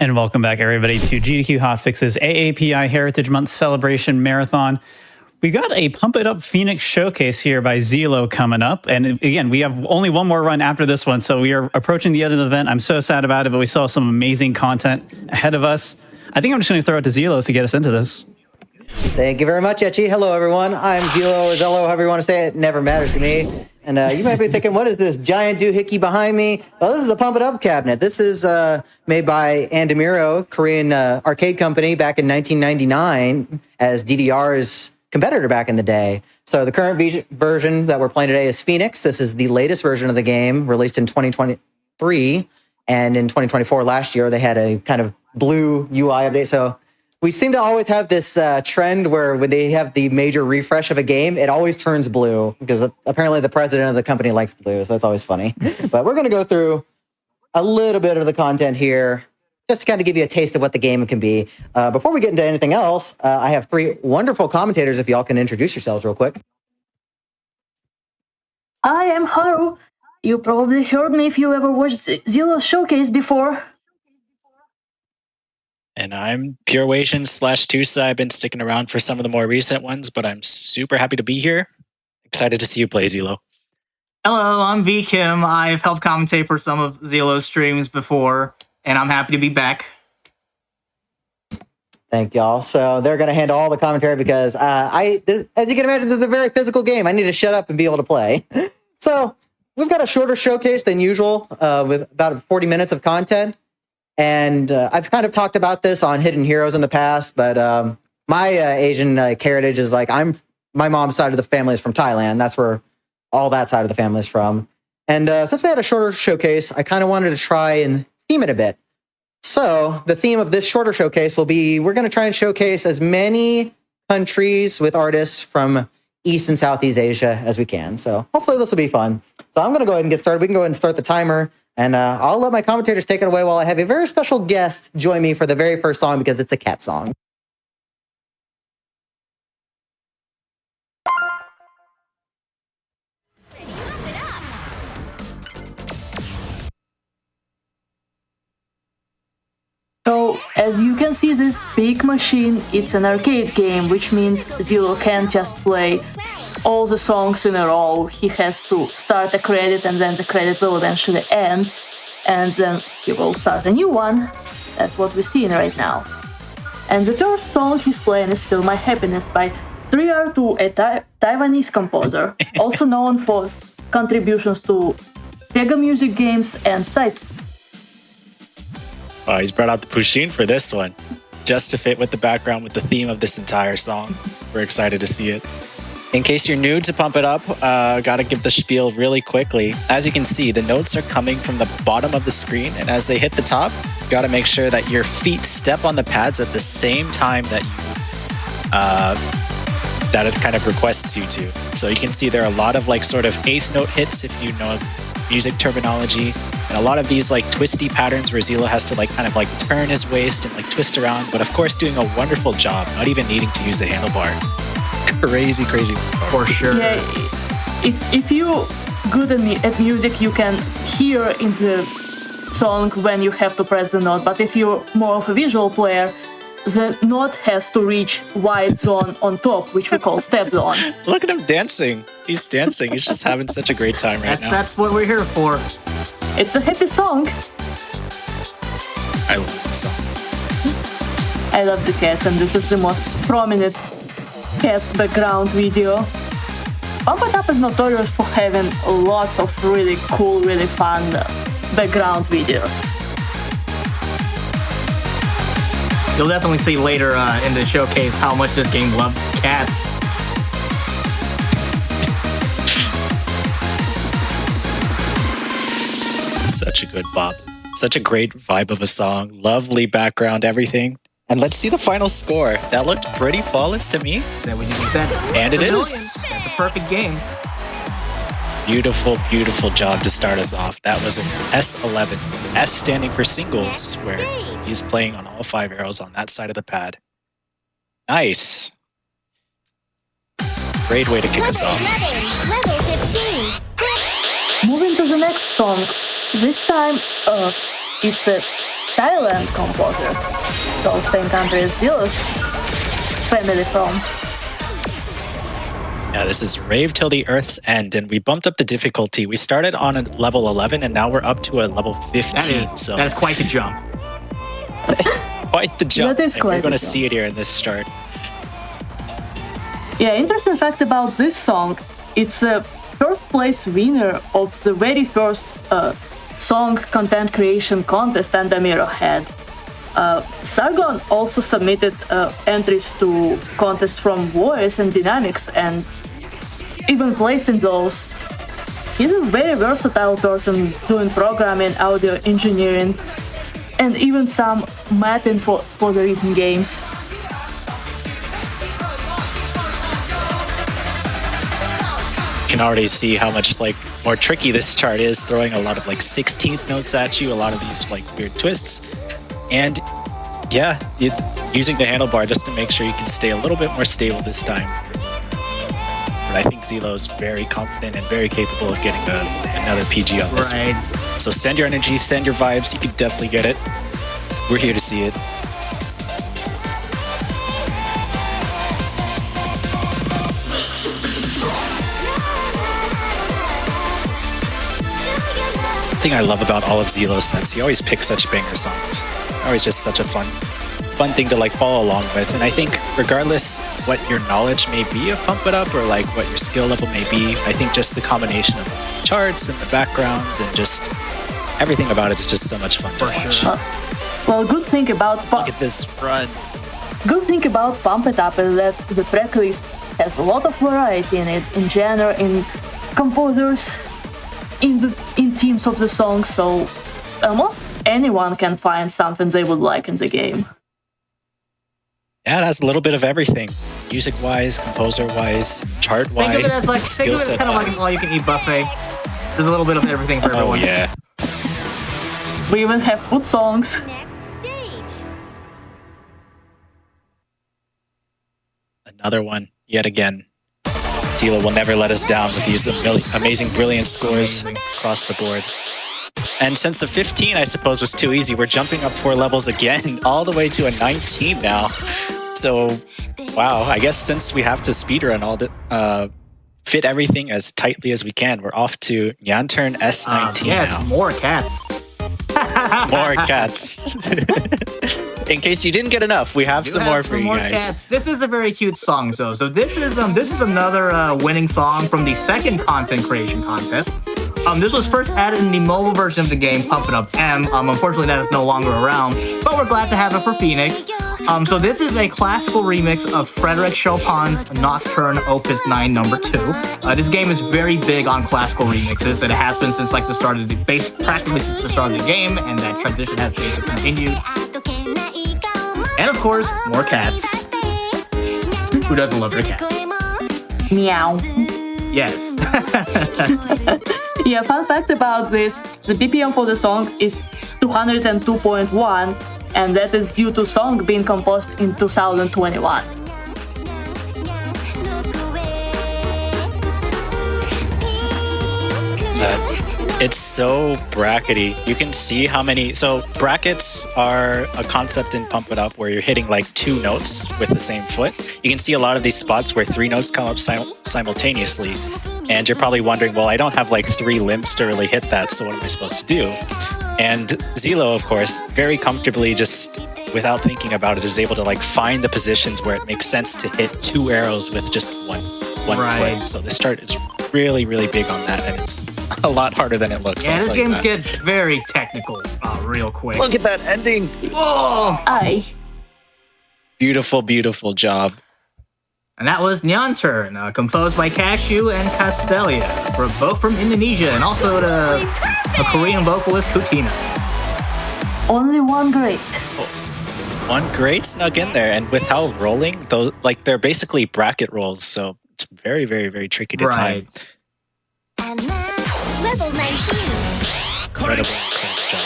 And welcome back, everybody, to GDQ Hotfix's AAPI Heritage Month Celebration Marathon. We got a Pump It Up Phoenix showcase here by ZELLLOO coming up. And again, we have only one more run after this one, so we are approaching the end of the event. I'm so sad about it, but we still have some amazing content ahead of us. I think I'm just going to throw it to ZELLLOO to get us into this. Thank you very much, Etchy. Hello, everyone. I'm ZELLLOO or ZELLLOO, however you want to say it. Never matters to me. And you might be thinking, what is this giant doohickey behind me? Well, this is a Pump It Up cabinet. This is made by Andamiro, Korean arcade company, back in 1999 as DDR's competitor back in the day. So the current version that we're playing today is Phoenix. This is the latest version of the game, released in 2023. And in 2024, last year, they had a kind of blue UI update. So we seem to always have this trend where when they have the major refresh of a game, it always turns blue because apparently the president of the company likes blue. So that's always funny. But we're going to go through a little bit of the content here just to kind of give you a taste of what the game can be. Before we get into anything else, I have three wonderful commentators. If y'all can introduce yourselves real quick. I am Haru. You probably heard me if you ever watched ZELLLOO Showcase before. And I'm Purewation / Tusa. I've been sticking around for some of the more recent ones, but I'm super happy to be here. Excited to see you play, ZELLLOO. Hello, I'm V Kim. I've helped commentate for some of ZELLLOO's streams before, and I'm happy to be back. Thank y'all. So they're going to handle all the commentary because as you can imagine, this is a very physical game. I need to shut up and be able to play. So we've got a shorter showcase than usual with about 40 minutes of content. And I've kind of talked about this on Hidden Heroes in the past, but my Asian heritage is like my mom's side of the family is from Thailand. That's where all that side of the family is from. And since we had a shorter showcase, I kind of wanted to try and theme it a bit. So the theme of this shorter showcase will be we're going to try and showcase as many countries with artists from East and Southeast Asia as we can. So hopefully this will be fun. So I'm going to go ahead and get started. We can go ahead and start the timer. And I'll let my commentators take it away while I have a very special guest join me for the very first song because it's a cat song. So, as you can see, this big machine, it's an arcade game, which means ZELLLOO can't just play all the songs in a row. He has to start a credit and then the credit will eventually end and then he will start a new one. That's what we're seeing right now. And the first song he's playing is Feel My Happiness by 3R2, a Taiwanese composer, also known for contributions to Sega music games and side. Oh, he's brought out the Pushin for this one, just to fit with the background with the theme of this entire song. We're excited to see it. In case you're new to Pump It Up, gotta give the spiel really quickly. As you can see, the notes are coming from the bottom of the screen, and as they hit the top, gotta make sure that your feet step on the pads at the same time that that it kind of requests you to. So you can see there are a lot of like sort of eighth note hits if you know music terminology, and a lot of these like twisty patterns where ZELLLOO has to like kind of like turn his waist and like twist around, but of course doing a wonderful job, not even needing to use the handlebar. Crazy for sure. Yeah, if you good at music, you can hear in the song when you have to press the note, but if you're more of a visual player, the note has to reach white zone on top, which we call step zone. Look at him dancing. He's dancing. He's just having such a great time right now. That's what we're here for. It's a happy song. I love this song. I love the cats, and this is the most prominent Cats background video. Pump It Up is notorious for having lots of really cool, really fun background videos. You'll definitely see later in the showcase how much this game loves cats. Such a good bop. Such a great vibe of a song. Lovely background, everything. And let's see the final score. That looked pretty flawless to me. That we didn't expect. And it is. That's a perfect game. Beautiful, beautiful job to start us off. That was an S11. S standing for singles, where he's playing on all 5 arrows on that side of the pad. Nice. Great way to kick us off. Moving to the next song. This time, it's a Thailand composer. So same country as Zilloo's family from. Yeah, this is Rave Till the Earth's End, and we bumped up the difficulty. We started on a level 11, and now we're up to a level 15. That is quite the jump. Quite the jump. That is and quite we're going to the jump. see it here in this start. Yeah, interesting fact about this song, it's a first place winner of the very first song content creation contest Andamiro had. Sargon also submitted entries to contests from Voice and Dynamics and even placed in those. He's a very versatile person doing programming, audio engineering, and even some mathing for the written games. You can already see how much more tricky this chart is, throwing a lot of 16th notes at you, a lot of these weird twists. And yeah, using the handlebar just to make sure you can stay a little bit more stable this time. But I think ZELLLOO is very confident and very capable of getting another PG on this one. So send your energy, send your vibes. You can definitely get it. We're here to see it. The thing I love about all of ZELLLOO's sets, he always picks such banger songs. Always just such a fun thing to follow along with. And I think regardless what your knowledge may be of Pump It Up or what your skill level may be, I think just the combination of the charts and the backgrounds and just everything about it is just so much fun to watch. Well, good thing about Look at this run. Good thing about Pump It Up is that the track list has a lot of variety in it, in genre, in composers, in themes of the song, so almost anyone can find something they would like in the game. Yeah, it has a little bit of everything. Music-wise, composer-wise, chart-wise, Think of it as skill set kind of like an all-you-can-eat buffet. There's a little bit of everything for everyone. Oh yeah. We even have food songs. Next stage. Another one, yet again. ZELLLOO will never let us down with these amazing, brilliant scores across the board. And since the 15, I suppose, was too easy, we're jumping up 4 levels again, all the way to a 19 now. So, wow, I guess since we have to speedrun all the, fit everything as tightly as we can, we're off to Nyantern S19 yes, now. more cats. More cats. In case you didn't get enough, we have some more for you guys. Cats. This is a very cute song, though. So this is another winning song from the second content creation contest. This was first added in the mobile version of the game, Pump It Up M. Unfortunately, that is no longer around, but we're glad to have it for Phoenix. So this is a classical remix of Frédéric Chopin's Nocturne Opus 9 No. 2. This game is very big on classical remixes, and it has been since the start of practically since the start of the game, and that tradition has basically continued. And of course, more cats. Who doesn't love their cats? Meow. Yes. Yeah, fun fact about this, the BPM for the song is 202.1, and that is due to song being composed in 2021. It's so brackety. You can see how many. So brackets are a concept in Pump It Up where you're hitting 2 notes with the same foot. You can see a lot of these spots where 3 notes come up simultaneously. And you're probably wondering, well, I don't have 3 limbs to really hit that, so what am I supposed to do? And ZELLLOO, of course, very comfortably, just without thinking about it, is able to find the positions where it makes sense to hit 2 arrows with just one foot. So this chart is really, really big on that, and it's a lot harder than it looks. Yeah, I'll this tell you game's that. get very technical real quick. Look at that ending. Oh! Aye. Beautiful, beautiful job. And that was Nyantern, composed by Cashew and Castelia, both from Indonesia, and also a Korean vocalist, Kutina. Only one great. One great snuck in there, and with how rolling, those they're basically bracket rolls, so it's very, very, very tricky to time. And now, level 19. Incredible job.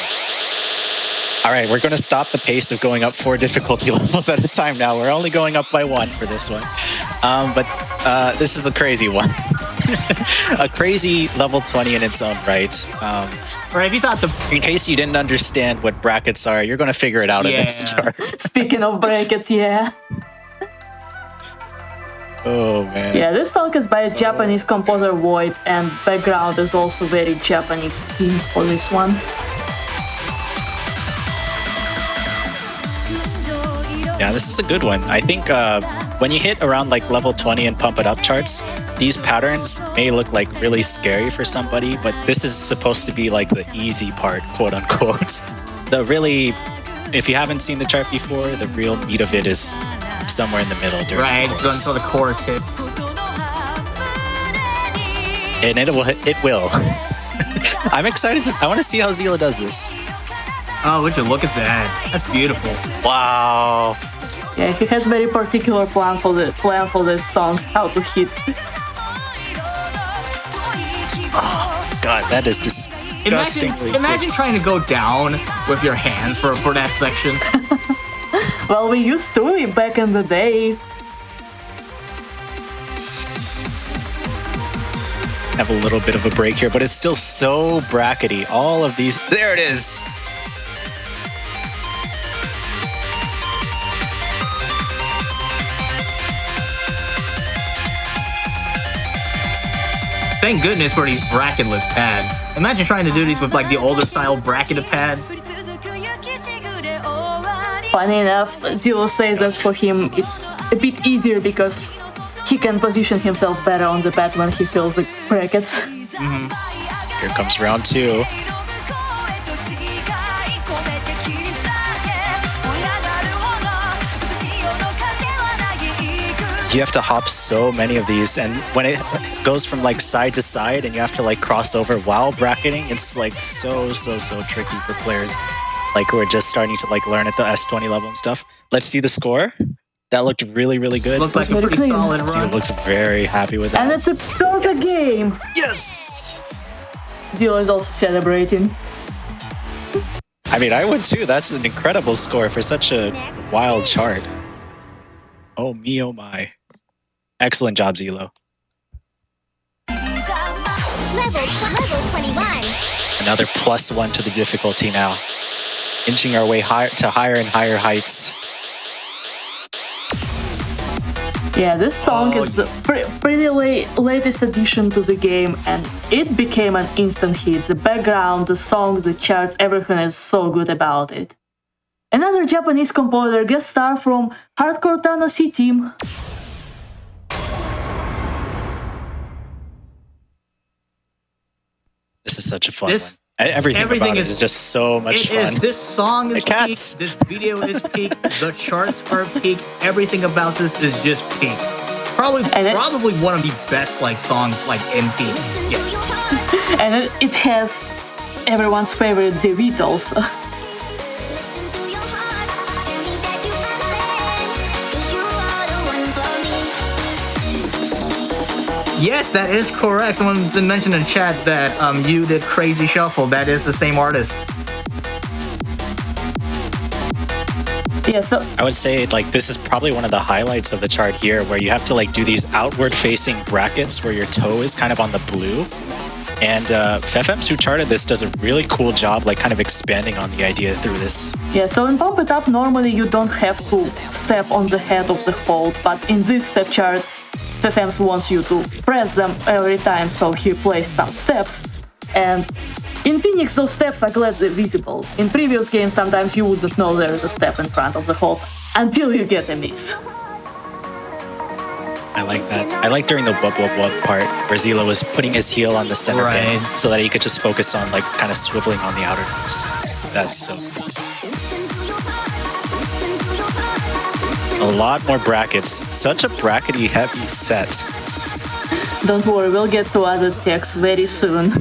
All right, we're going to stop the pace of going up 4 difficulty levels at a time now. We're only going up by 1 for this one. But this is a crazy one. A crazy level 20 in its own right. Or if you thought the In case you didn't understand what brackets are, you're going to figure it out in this Yeah. chart. Speaking of brackets, yeah. Oh, man. Yeah, this song is by a Japanese composer Void, and background is also very Japanese theme for this one. Yeah, this is a good one. I think when you hit around like level 20 and pump it up charts, these patterns may look like really scary for somebody, but this is supposed to be like the easy part, quote unquote. The really, if you haven't seen the chart before, the real meat of it is somewhere in the middle. During right the so chorus. until the chorus hits. And it will. I'm excited. I want to see how ZELLLOO does this. Oh, would you look at that? That's beautiful. Wow. Yeah, he has very particular plan for this song, how to hit. God, that is disgustingly Imagine trying to go down with your hands for that section. Well, we used to back in the day. Have a little bit of a break here, but it's still so brackety. All of these. There it is. Thank goodness for these bracketless pads. Imagine trying to do these with like the older style bracketed pads. Funny enough, ZELLLOO says that for him it's a bit easier because he can position himself better on the pad when he feels the brackets. Here comes round 2. You have to hop so many of these, and when it goes from like side to side and you have to like cross over while bracketing, it's like so tricky for players like who are just starting to like learn at the S20 level and stuff. Let's see the score. That looked really good. Looked like a Very pretty clean. solid ZELLLOO run. looks very happy with that. And it's a perfect game! Yes! ZELLLOO is also celebrating. I mean, I would too. That's an incredible score for such a wild chart. Oh me, oh my. Excellent job, ZELLLOO. Level 21. Another +1 to the difficulty now. Inching our way to higher and higher heights. Yeah, this song Oh, is the pretty latest addition to the game, and it became an instant hit. The background, the songs, the charts, everything is so good about it. Another Japanese composer, guest star from Hardcore Tano C team. This is such a fun This- one. Everything everything about it is just so much It is. fun. This song is The cats. peak. This video is peak. The charts are peak. Everything about this is just peak. Probably one of the best like songs like in peak. Yeah. And it has everyone's favorite, The Beatles. Yes, that is correct. Someone did mention in chat that you did Crazy Shuffle. That is the same artist. Yeah, so I would say like this is probably one of the highlights of the chart here, where you have to like do these outward facing brackets where your toe is kind of on the blue. And Fefems, who charted this, does a really cool job like kind of expanding on the idea through this. yeah, so in Pump It Up, normally you don't have to step on the head of the hold, but in this step chart, Fefems wants you to press them every time, so he placed some steps. And in Phoenix, those steps are gladly visible. In previous games, sometimes you wouldn't know there is a step in front of the hold until you get a miss. I like that. I like during the wub wub wub part where ZELLLOO was putting his heel on the center pin Right. so that he could just focus on like kind of swiveling on the outer notes. That's so cool. A lot more brackets. Such a brackety heavy set. Don't worry, we'll get to other techs very soon.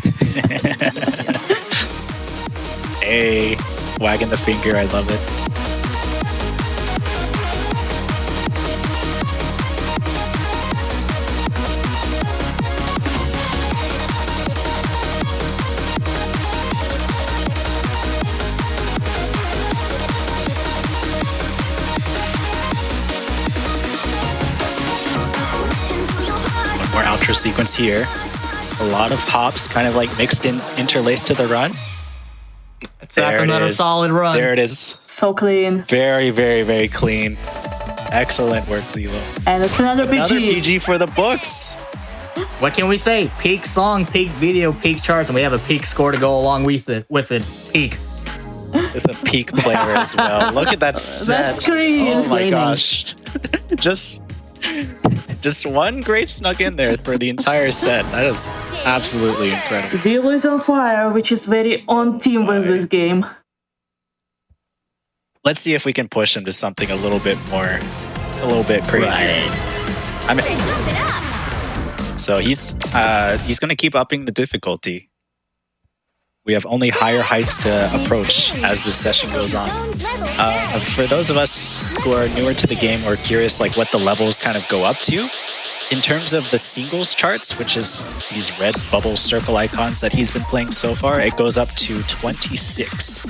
Hey, wagging the finger. I love it. One more outro sequence here. A lot of hops kind of like mixed in, interlaced to the run. So that's There it another is. solid run. There it is. So clean. Very, very, very clean. Excellent work, Zelo. And it's another PG. Another PG for the books. What can we say? Peak song, peak video, peak charts, and we have a peak score to go along with it. Peak. With a peak player as well. Look at that set. That screen. Oh my Gaming. gosh. Just one great snuck in there for the entire set. That is absolutely incredible. ZELLLOO is on fire, which is very on team with this game. Let's see if we can push him to something a little bit crazier. Right. I mean, so he's going to keep upping the difficulty. We have only higher heights to approach as the session goes on. For those of us who are newer to the game or curious like what the levels kind of go up to, in terms of the singles charts, which is these red bubble circle icons that he's been playing so far, it goes up to 26.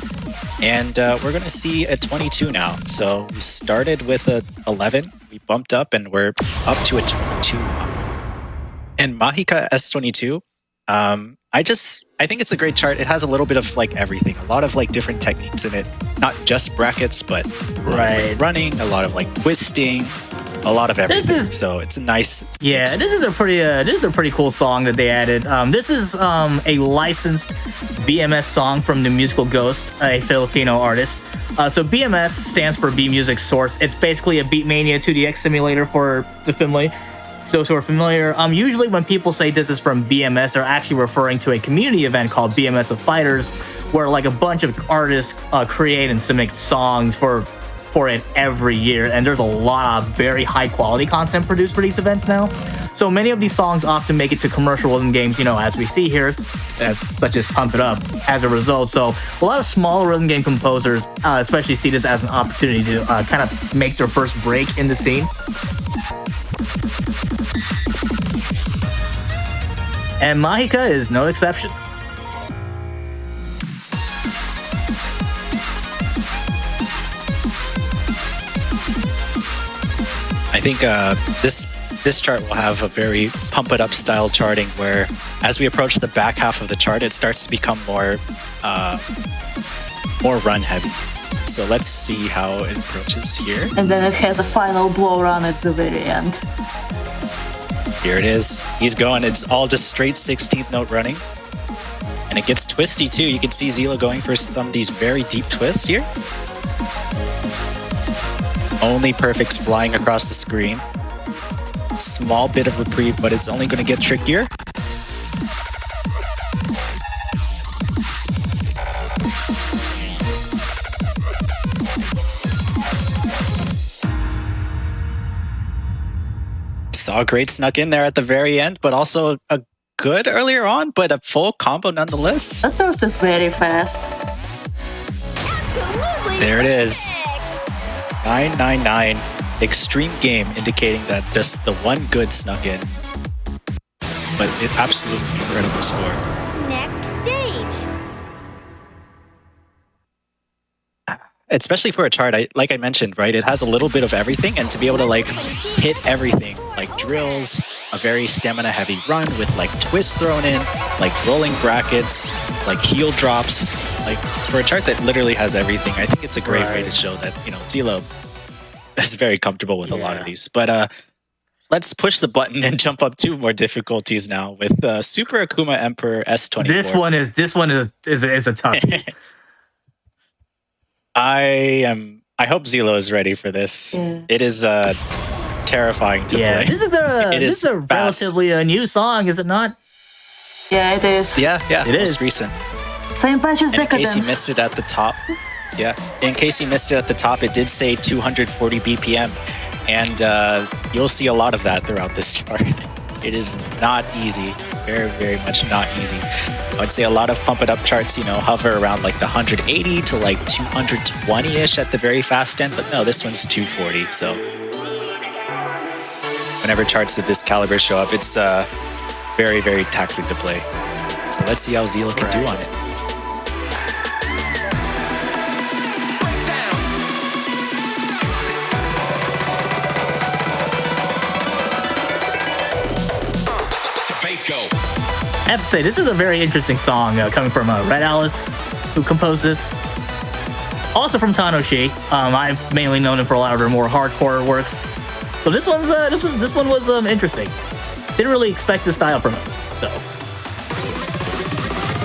And we're going to see a 22 now. So we started with a 11, we bumped up, and we're up to a 22. And Mahika S22, I think it's a great chart. It has a little bit of like everything, a lot of like different techniques in it, not just brackets, but running, a lot of like twisting, a lot of everything. So it's a nice. Yeah, this is a pretty cool song that they added. This is a licensed BMS song from the Musical Ghost, a Filipino artist. So BMS stands for B Music Source. It's basically a Beatmania 2DX simulator for those who are familiar. Usually when people say this is from BMS, they're actually referring to a community event called BMS of Fighters, where like a bunch of artists create and submit songs for it every year. And there's a lot of very high quality content produced for these events now. So many of these songs often make it to commercial rhythm games, as we see here, such as Pump It Up as a result. So a lot of small rhythm game composers especially see this as an opportunity to kind of make their first break in the scene. And Mahika is no exception. I think this chart will have a very pump it up style charting where as we approach the back half of the chart, it starts to become more run heavy. So let's see how it approaches here. And then it has a final blow run at the very end. Here it is. He's going. It's all just straight 16th note running. And it gets twisty too. You can see ZELLLOO going for some of these very deep twists here. Only perfects flying across the screen. Small bit of reprieve, but it's only going to get trickier. Saw a great snuck in there at the very end, but also a good earlier on, but a full combo nonetheless. That burst is very fast. There it is. 999. Extreme game indicating that just the one good snuck in. But it absolutely incredible score. Next stage. Especially for a chart, like I mentioned, right? It has a little bit of everything, and to be able to like hit everything, like drills, a very stamina-heavy run with like twists thrown in, like rolling brackets, like heel drops, like for a chart that literally has everything, I think it's a great way to show that ZELLLOO is very comfortable with a lot of these. But let's push the button and jump up 2 more difficulties now with Super Akuma Emperor S24. This one is a tough. I hope ZELLLOO is ready for this. Yeah. It is terrifying to play. This is a relatively new song, is it not? Yeah, it is. Yeah, It most is. recent. Same patch as And in case you Decadence. missed it at the top, it did say 240 BPM, and you'll see a lot of that throughout this chart. It is not easy, very, very much not easy. I'd say a lot of pump it up charts, hover around like the 180 to like 220-ish at the very fast end, but no, this one's 240. So whenever charts of this caliber show up, it's very, very taxing to play. So let's see how ZELLLOO can do on it. I have to say, this is a very interesting song coming from Red Alice. who composed this. Also from Tanoshi. I've mainly known him for a lot of her more hardcore works. So this one was interesting. Didn't really expect this style from him. So.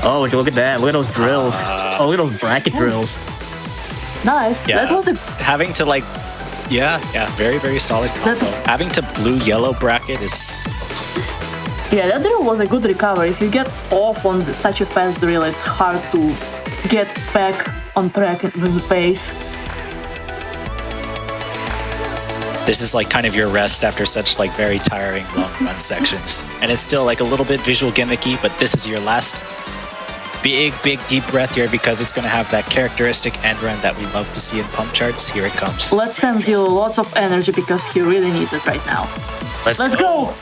Oh, would you look at that? Look at those drills. Oh, look at those bracket drills. Nice. Yeah. That was a Having to like, yeah, very, very solid combo. Having to blue-yellow bracket is... yeah. That drill was a good recovery. If you get off on such a fast drill, it's hard to get back on track with the pace. This is like kind of your rest after such like very tiring long run sections. And it's still like a little bit visual gimmicky, but this is your last big deep breath here because it's going to have that characteristic end run that we love to see in pump charts. Here it comes. Let's send Zillow lots of energy because he really needs it right now. Let's go!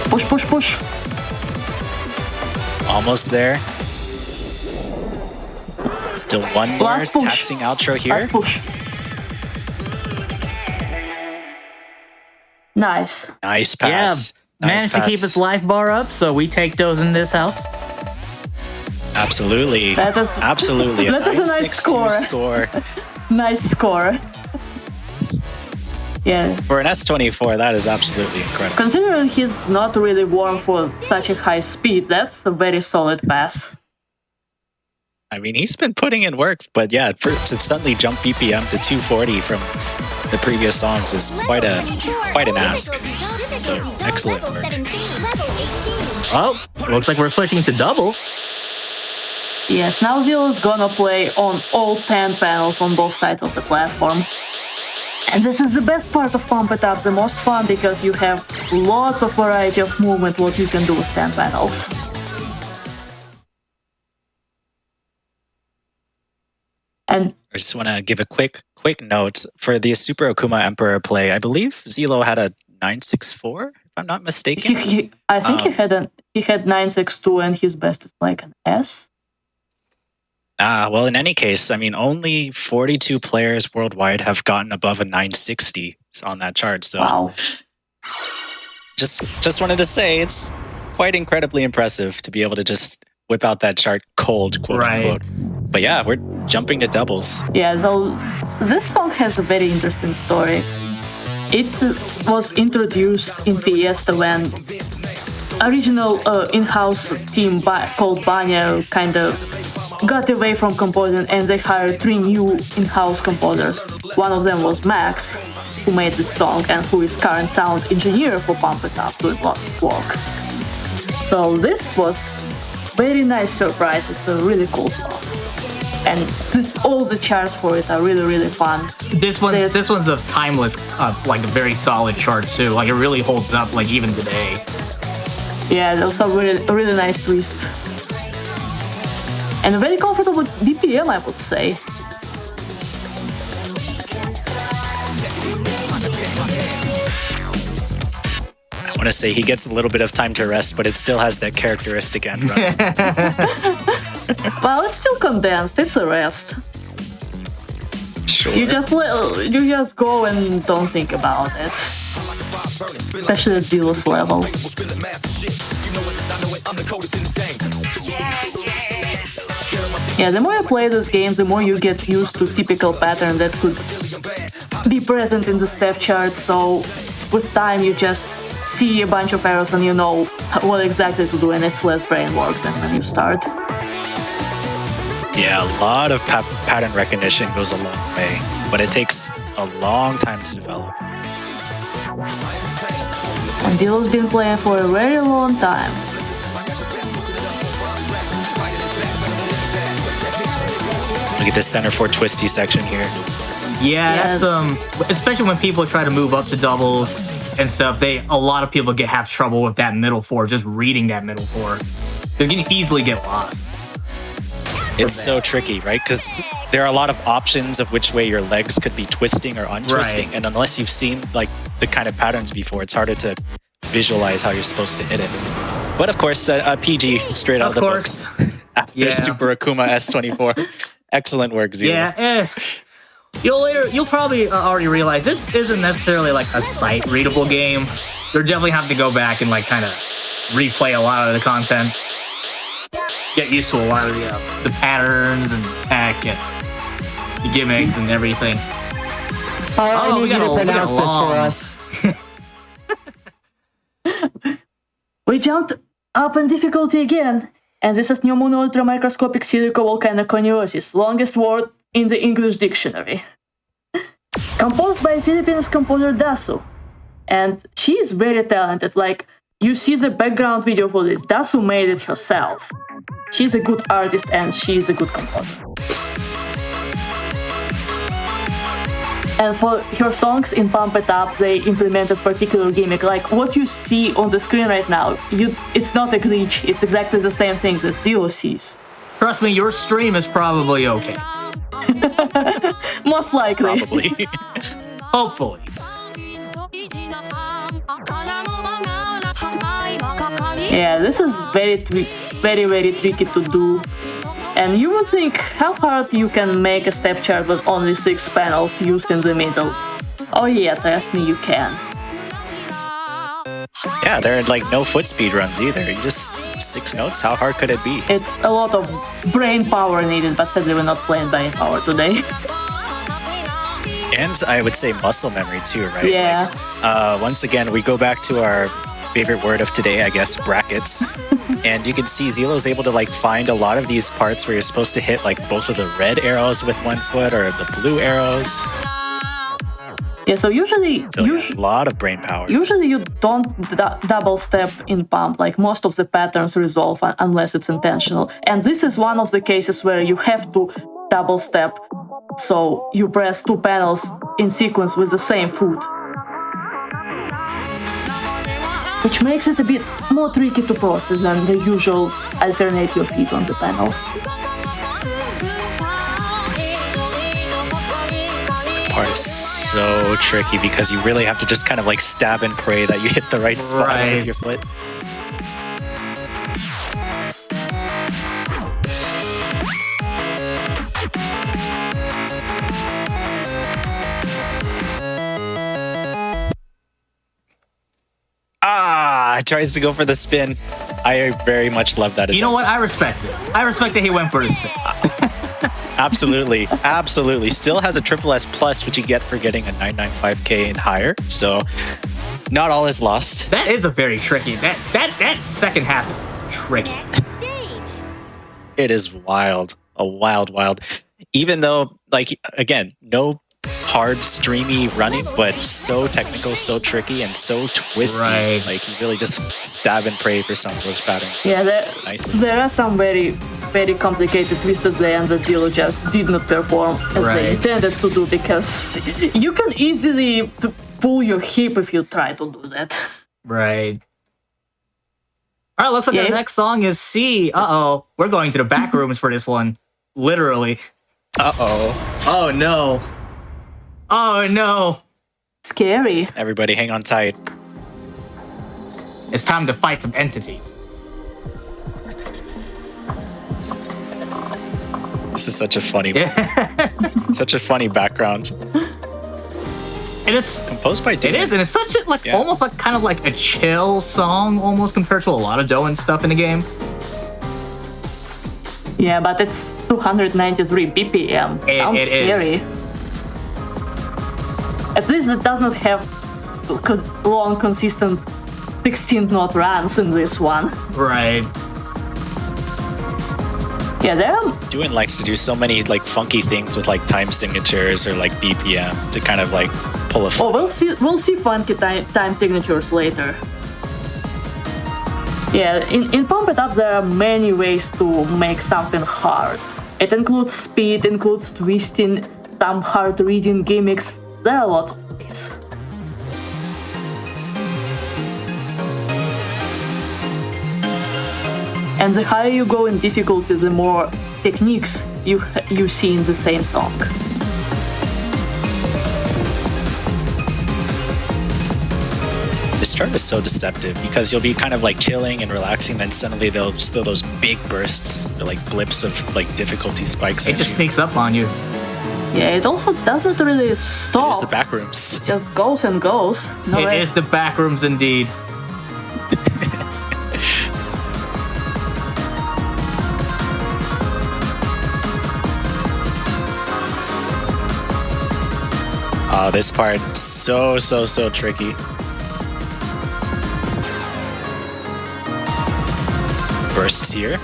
Push, push, push. Almost there. Still one more Last push. taxing outro here. Last push. Nice. Nice pass. Yeah, managed to keep his life bar up, so we take those in this house. Absolutely. That is Absolutely. that is a nice 9-6-2 score. score. Nice score. Yeah. For an S24, that is absolutely incredible. Considering he's not really warm for such a high speed, that's a very solid pass. I mean, he's been putting in work, but yeah, to suddenly jump BPM to 240 from the previous songs is quite an ask. So, excellent work. Oh, looks like we're switching to doubles. Yes, now Zillow's gonna play on all 10 panels on both sides of the platform. And this is the best part of Pump It Up, the most fun, because you have lots of variety of movement what you can do with 10 panels. And I just want to give a quick note for the Super Okuma Emperor play. I believe Zillow had a 964, if I'm not mistaken. I think he had 962 and his best is like an S. Well, in any case, I mean, only 42 players worldwide have gotten above a 960 on that chart. So, wow. Just wanted to say it's quite incredibly impressive to be able to just whip out that chart cold, quote unquote. But yeah, we're jumping to doubles. Yeah, so this song has a very interesting story. It was introduced in Fiesta when original in-house team called Banya kind of got away from composing and they hired 3 new in-house composers. One of them was Max, who made this song and who is current sound engineer for Pump It Up, doing lots of work. So this was very nice surprise. It's a really cool song. And all the charts for it are really fun. This one's a timeless, like a very solid chart too. Like it really holds up, like even today. Yeah, those are really nice twists. And a very comfortable BPM, I would say. I want to say he gets a little bit of time to rest, but it still has that characteristic end run. Well, it's still condensed. It's a rest. Sure. You just go and don't think about it. Especially at Zillow's level. Yeah, the more you play these games, the more you get used to typical patterns that could be present in the step chart. So with time, you just see a bunch of arrows and you know what exactly to do, and it's less brain work than when you start. Yeah, a lot of pattern recognition goes a long way, but it takes a long time to develop. And Zillow's been playing for a very long time. Look at this center 4 twisty section here. Yeah, that's especially when people try to move up to doubles and stuff. A lot of people have trouble with that middle 4, just reading that middle 4. They can easily get lost. It's so tricky, right? Because there are a lot of options of which way your legs could be twisting or untwisting, and unless you've seen like the kind of patterns before, it's harder to visualize how you're supposed to hit it. But of course, PG straight out of the books after Super Akuma S24. Excellent work, Zillow. Yeah, you'll probably already realize this isn't necessarily like a sight readable game. You'll definitely have to go back and like kind of replay a lot of the content, get used to a lot of the patterns and tech and the gimmicks and everything. I need you to pronounce this for us. We jumped up in difficulty again, and this is pneumono ultramicroscopic silicovolcanoconiosis, longest word in the English dictionary. Composed by Philippines composer Dasu, and she's very talented. Like, you see the background video for this. Dasu made it herself. She's a good artist and she's a good composer. And for her songs in Pump It Up, they implemented particular gimmick. Like what you see on the screen right now, it's not a glitch. It's exactly the same thing that ZELLLOO sees. Trust me, your stream is probably okay. Most likely. Probably. Hopefully. Yeah, this is very, very tricky to do. And you would think how hard you can make a step chart with only 6 panels used in the middle. Oh yeah, trust me, you can. Yeah, there are like no foot speed runs either. You just 6 notes. How hard could it be? It's a lot of brain power needed, but sadly we're not playing brain power today. And I would say muscle memory too, right? Yeah. Like, once again, we go back to our favorite word of today, I guess, brackets. And you can see ZELLOO's able to like find a lot of these parts where you're supposed to hit like both of the red arrows with 1 foot or the blue arrows. Yeah, so usually a lot of brain power. Usually you don't double step in pump. Like most of the patterns resolve unless it's intentional. And this is one of the cases where you have to double step. So you press 2 panels in sequence with the same foot, which makes it a bit more tricky to process than the usual alternate your feet on the panels. Part is so tricky because you really have to just kind of like stab and pray that you hit the right spot with your foot. Tries to go for the spin. I very much love that attempt. You know what? I respect it. I respect that he went for the spin. Absolutely. Absolutely. Still has a triple S plus, which you get for getting a 995K and higher. So not all is lost. That is a very tricky. That second half is tricky. Next stage. It is wild. A wild. Even though, like, again, no hard streamy running, but so technical, so tricky, and so twisty. Right. Like you really just stab and pray for some of those patterns. Yeah, nicely. there are some very complicated twisted lands that ZELLLOO just did not perform as they intended to do, because you can easily pull your hip if you try to do that. Right. All right, looks like our next song is C. Uh-oh. We're going to the back rooms for this one. Literally. Uh-oh. Oh, no. Oh, no. Scary. Everybody hang on tight. It's time to fight some entities. This is such a funny, such a funny background. It is composed by Dylan. It is, and it's such a like almost like kind of like a chill song, almost compared to a lot of Doan stuff in the game. Yeah, but it's 293 BPM. Sounds scary. At least it does not have long, consistent 16-note runs in this one. Right. Yeah, there are... Doan likes to do so many like funky things with like time signatures or like BPM to kind of like pull a... Oh, we'll see funky time signatures later. Yeah, in Pump It Up there are many ways to make something hard. It includes speed, includes twisting, some hard reading gimmicks. There are a lot of these. And the higher you go in difficulty, the more techniques you see in the same song. This chart is so deceptive because you'll be kind of like chilling and relaxing, then suddenly they'll just throw those big bursts, or like blips of like difficulty spikes. It just sneaks up on you. Yeah, it also doesn't really It stop. is the back rooms. It just goes and goes. No It rest. is the back rooms indeed. Oh, this part so tricky. Bursts here.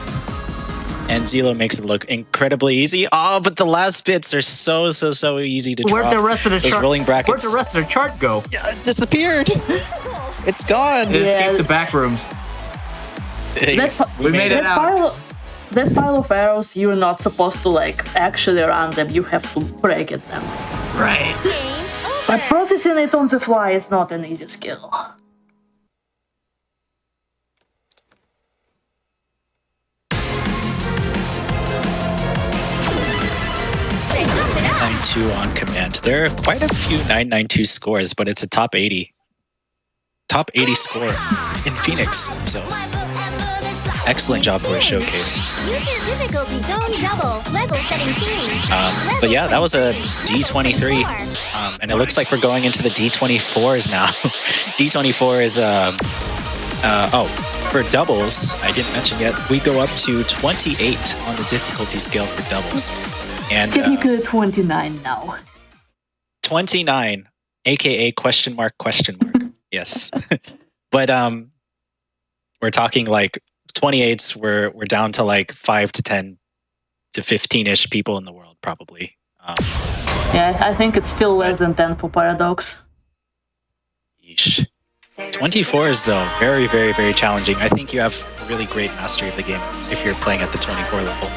And ZELLOOO makes it look incredibly easy. Oh, but the last bits are so easy to Where'd drop. the rest of the Those chart? rolling brackets. Where'd the rest of the chart go? It disappeared. It's gone. It Yeah. escaped the back rooms. We made it out. That pile of arrows, you're not supposed to like actually run them. You have to break it them. Right. Game But over. processing it on the fly is not an easy skill. Pump it up. 992 on command. There are quite a few 992 scores, but it's a top 80. Top 80 score in Phoenix. So excellent job for a showcase. User difficulty zone double. Level 17. But yeah, that was a D23. 24. And it looks like we're going into the D24s now. D24 is, for doubles, I didn't mention yet, we go up to 28 on the difficulty scale for doubles. And Technically 29 now. 29, aka question mark. Yes. But we're talking like 28s, we're down to like 5 to 10 to 15-ish people in the world, probably. Yeah, I think it's still less than 10 for Paradox. Yeesh. 24s, though, very challenging. I think you have really great mastery of the game if you're playing at the 24 level.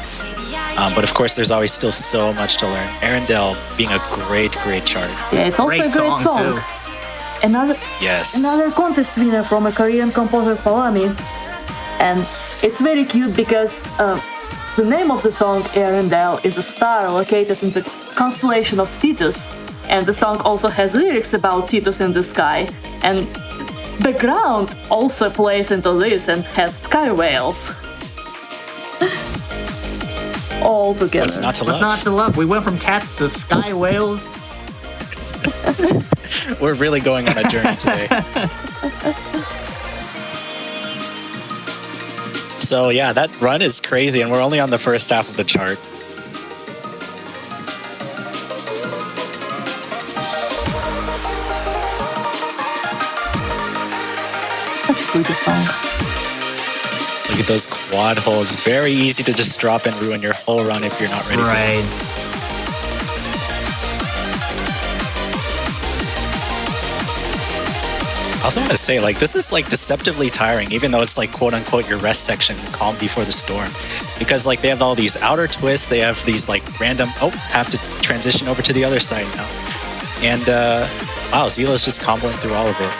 But of course, there's always still so much to learn. Arendelle being a great chart. Yeah, it's also a great song. Too. Yes. Another contest winner from a Korean composer, Palami. And it's very cute because the name of the song, Arendelle, is a star located in the constellation of Cetus. And the song also has lyrics about Cetus in the sky. And background also plays into this and has sky whales. All together. What's not to What's love? not to love? We went from cats to sky whales. We're really going on a journey today. So yeah, that run is crazy, and we're only on the first half of the chart. Such a pretty song. Look at those quad holds. Very easy to just drop and ruin your whole run if you're not ready for it. Right. I also want to say, like, this is like deceptively tiring, even though it's like quote unquote your rest section, calm before the storm, because like they have all these outer twists, they have these like random have to transition over to the other side now, and wow, ZELLOOO's just comboing through all of it.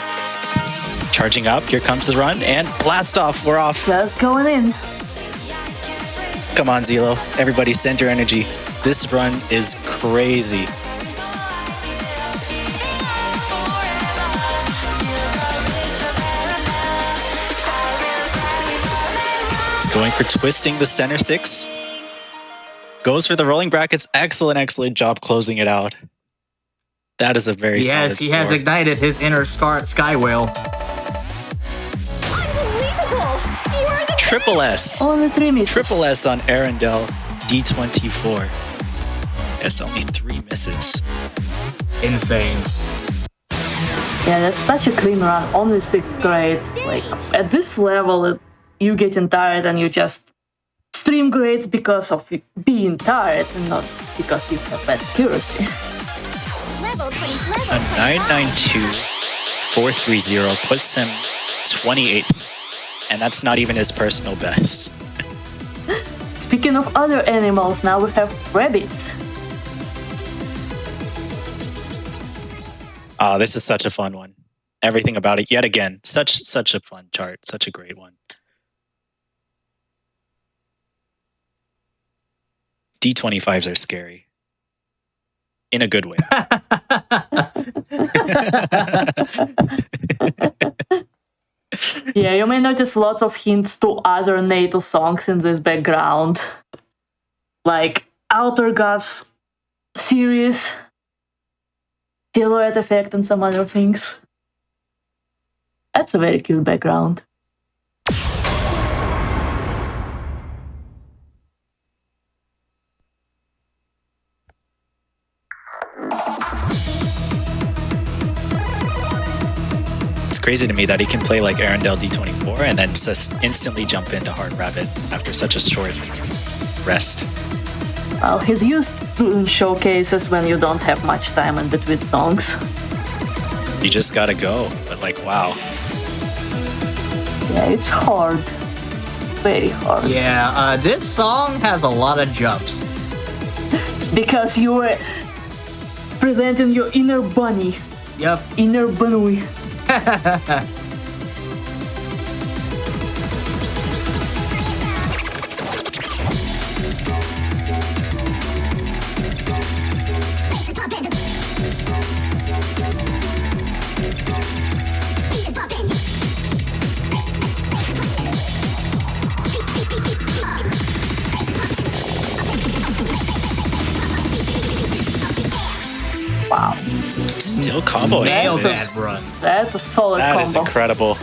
Charging up, here comes the run, and blast off. We're off. Just going in. Come on, ZELLOOO. Everybody, send your energy. This run is crazy. Going for twisting the center 6. Goes for the rolling brackets. Excellent job closing it out. That is a very solid Yes, he score. has ignited his inner sky whale. Unbelievable! You are the Triple S. Only 3 misses. Triple S on Arendelle D24. Yes, only 3 misses. Insane. Yeah, that's such a clean run. Only 6 grades. Like, at this level, you getting tired and you just stream grades because of being tired and not because you have bad accuracy. level 20. A 992-430 puts him 28th. And that's not even his personal best. Speaking of other animals, now we have rabbits. Oh, this is such a fun one. Everything about it, yet again, such a fun chart, such a great one. D25s are scary. In a good way. Yeah, you may notice lots of hints to other NATO songs in this background. Like Outer Gods series, silhouette effect, and some other things. That's a very cute background. It's crazy to me that he can play like Arendelle D24 and then just instantly jump into Hard Rabbit after such a short rest. Well, he's used to showcases when you don't have much time in between songs. You just gotta go, but like, wow. Yeah, it's hard. Very hard. Yeah, this song has a lot of jumps. Because you were presenting your inner bunny. Yep. Inner bunny. Wow. Still comboing. Nailed this. that run. That's a solid That combo. is incredible.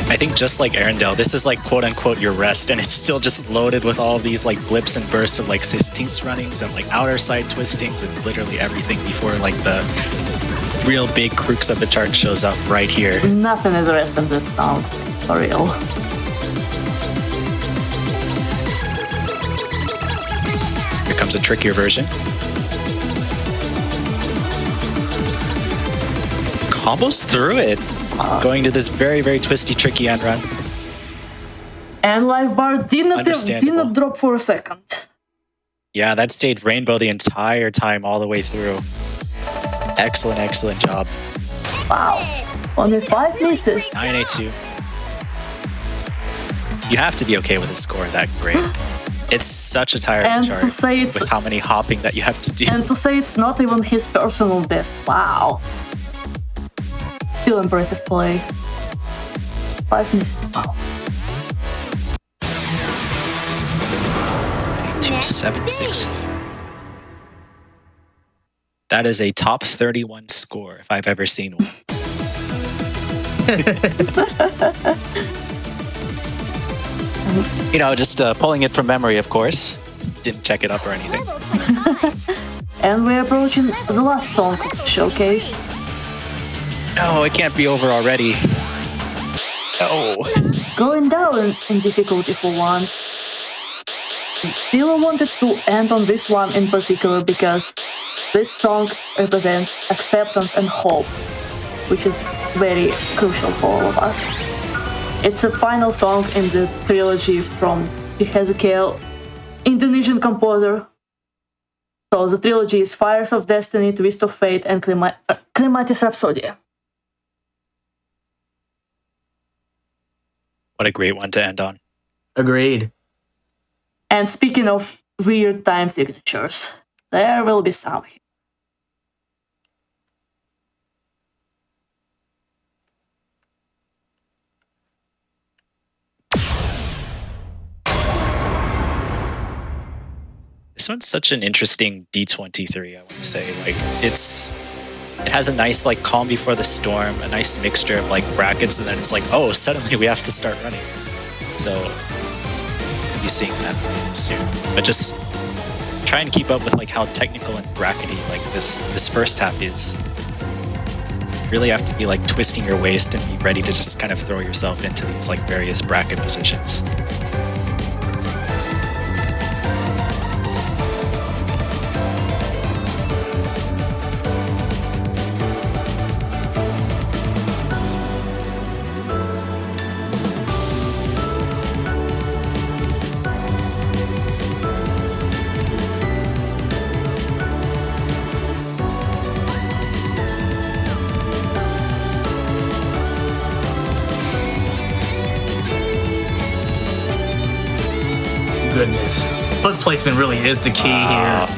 I think just like Arendelle, this is like quote unquote your rest, and it's still just loaded with all these like blips and bursts of like 16th runnings and like outer side twistings and literally everything before like the real big crux of the chart shows up right here. Nothing is rest in this song. For real. Here comes a trickier version. Combos through it. Going to this very, very twisty, tricky end run. And life bar did Understandable. not drop for a second. Yeah, that stayed rainbow the entire time, all the way through. Excellent, excellent job. Wow. Only 5 misses. 982. You have to be okay with a score that great. It's such a tiring And chart to say it's with how many hopping that you have to do. and to say it's not even his personal best. Wow. Still impressive play. 5 misses. Wow. 276. That is a top 31 score if I've ever seen one. You know, just pulling it from memory, of course. Didn't check it up or anything. Level 25. And we're approaching the last song of the showcase. No, it can't be over already. No. Going down in difficulty for once. ZELLLOO wanted to end on this one in particular because this song represents acceptance and hope, which is very crucial for all of us. It's a final song in the trilogy from Hezekiel, Indonesian composer. So the trilogy is Fires of Destiny, Twist of Fate, and Clematis Rhapsody. What a great one to end on. Agreed. And speaking of weird time signatures, there will be some here. This one's such an interesting D23, I want to say. Like, it has a nice like calm before the storm, a nice mixture of like brackets, and then it's like, oh, suddenly we have to start running. So we'll be seeing that soon. But just try and keep up with like how technical and brackety like this first half is. You really have to be like twisting your waist and be ready to just kind of throw yourself into these like various bracket positions. Goodness. Foot placement really is the key here.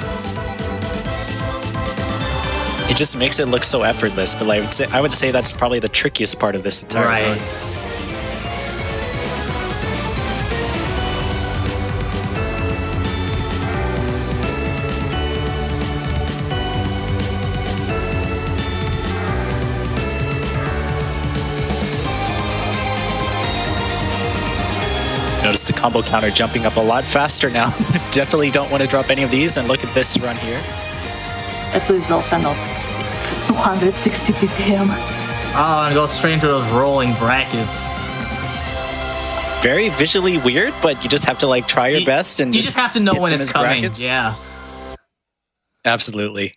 It just makes it look so effortless, but I would say that's probably the trickiest part of this entire Right. run. combo counter jumping up a lot faster now. Definitely don't want to drop any of these. And look at this run here. At least those are not 260 ppm. Oh, and go straight into those rolling brackets. Very visually weird, but you just have to like try your best and you just have to know when it's coming. Brackets. Yeah. Absolutely.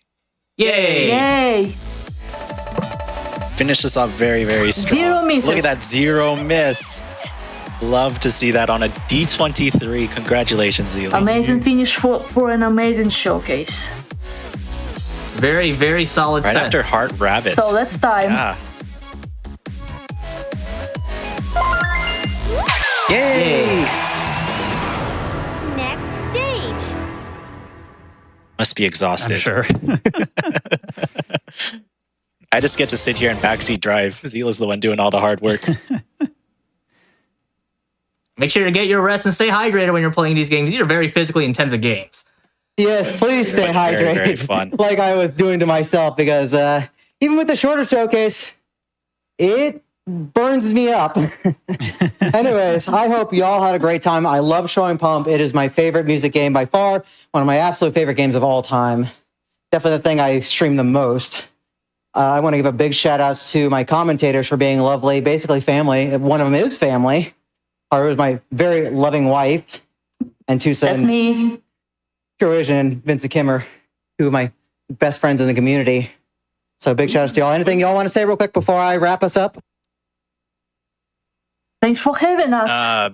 Yay! Yay! Finish this off very, very strong. 0 misses. Look at that 0 miss. Love to see that on a D23. Congratulations, ZELLLOO. Amazing finish for an amazing showcase. Very, very solid Right set. after Heart Rabbit. So that's time. Yeah. Yay! Next stage. Must be exhausted. I'm sure. I just get to sit here and backseat drive. ZELLLOO's the one doing all the hard work. Make sure to get your rest and stay hydrated when you're playing these games. These are very physically intensive games. Yes, please stay hydrated. Very, very fun. Like I was doing to myself, because even with the shorter showcase, it burns me up. Anyways, I hope y'all had a great time. I love showing Pump. It is my favorite music game by far. One of my absolute favorite games of all time. Definitely the thing I stream the most. I want to give a big shout outs to my commentators for being lovely, basically family. One of them is family. Or it was my very loving wife and two sons. That's me. Vision and Vincent Kimmer, two of my best friends in the community. So big shout outs to y'all. Anything y'all want to say real quick before I wrap us up? Thanks for having us.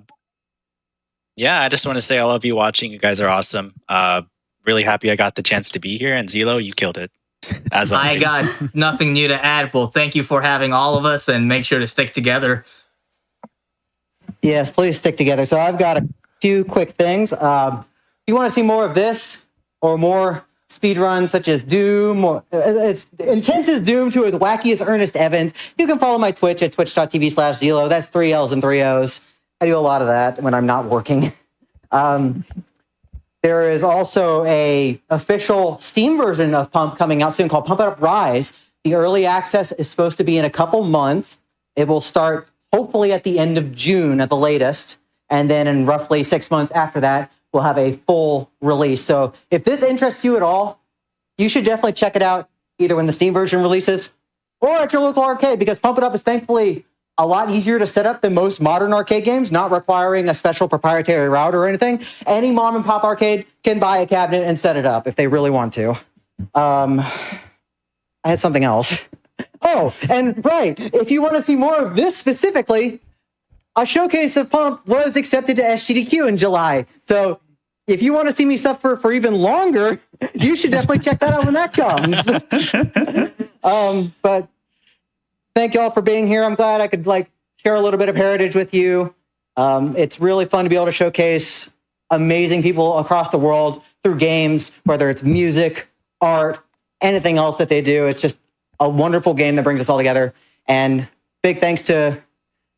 Yeah, I just want to say I love you watching. You guys are awesome. Really happy I got the chance to be here. And ZELLLOO, you killed it. As always. I got nothing new to add. Well, thank you for having all of us, and make sure to stick together. Yes, please stick together. So I've got a few quick things. If you want to see more of this or more speedruns such as Doom, or as intense as Doom to as wacky as Ernest Evans, you can follow my Twitch at twitch.tv/ZELLLOO. That's 3 L's and 3 O's. I do a lot of that when I'm not working. There is also a official Steam version of Pump coming out soon called Pump It Up Rise. The early access is supposed to be in a couple months. It will start hopefully at the end of June at the latest. And then in roughly 6 months after that, we'll have a full release. So if this interests you at all, you should definitely check it out either when the Steam version releases or at your local arcade, because Pump It Up is thankfully a lot easier to set up than most modern arcade games, not requiring a special proprietary router or anything. Any mom and pop arcade can buy a cabinet and set it up if they really want to. I had something else. Oh, and right, if you want to see more of this specifically, a showcase of Pump was accepted to SGDQ in July. So if you want to see me suffer for even longer, you should definitely check that out when that comes. But thank y'all for being here. I'm glad I could share a little bit of heritage with you. It's really fun to be able to showcase amazing people across the world through games, whether it's music, art, anything else that they do. It's just a wonderful game that brings us all together. And big thanks to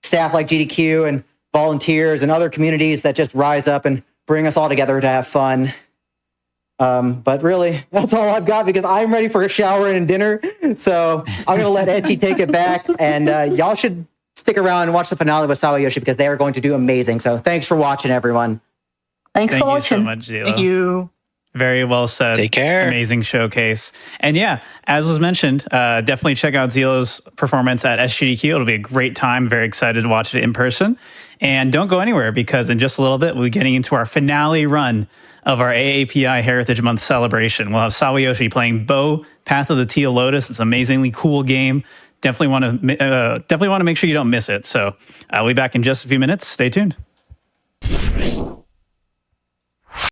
staff like GDQ and volunteers and other communities that just rise up and bring us all together to have fun. But really, that's all I've got, because I'm ready for a shower and dinner. So I'm going to let Etchy take it back. And y'all should stick around and watch the finale with Sawayoshi, because they are going to do amazing. So thanks for watching, everyone. Thanks for Thank you watching. so much, ZELLLOO. Thank you. Very well said. Take care. Amazing showcase. And yeah, as was mentioned, definitely check out ZELLLOO's performance at SGDQ. It'll be a great time. Very excited to watch it in person. And don't go anywhere, because in just a little bit, we'll be getting into our finale run of our AAPI Heritage Month celebration. We'll have Sawayoshi playing Bow, Path of the Teal Lotus. It's an amazingly cool game. Definitely want to make sure you don't miss it. So I'll be back in just a few minutes. Stay tuned.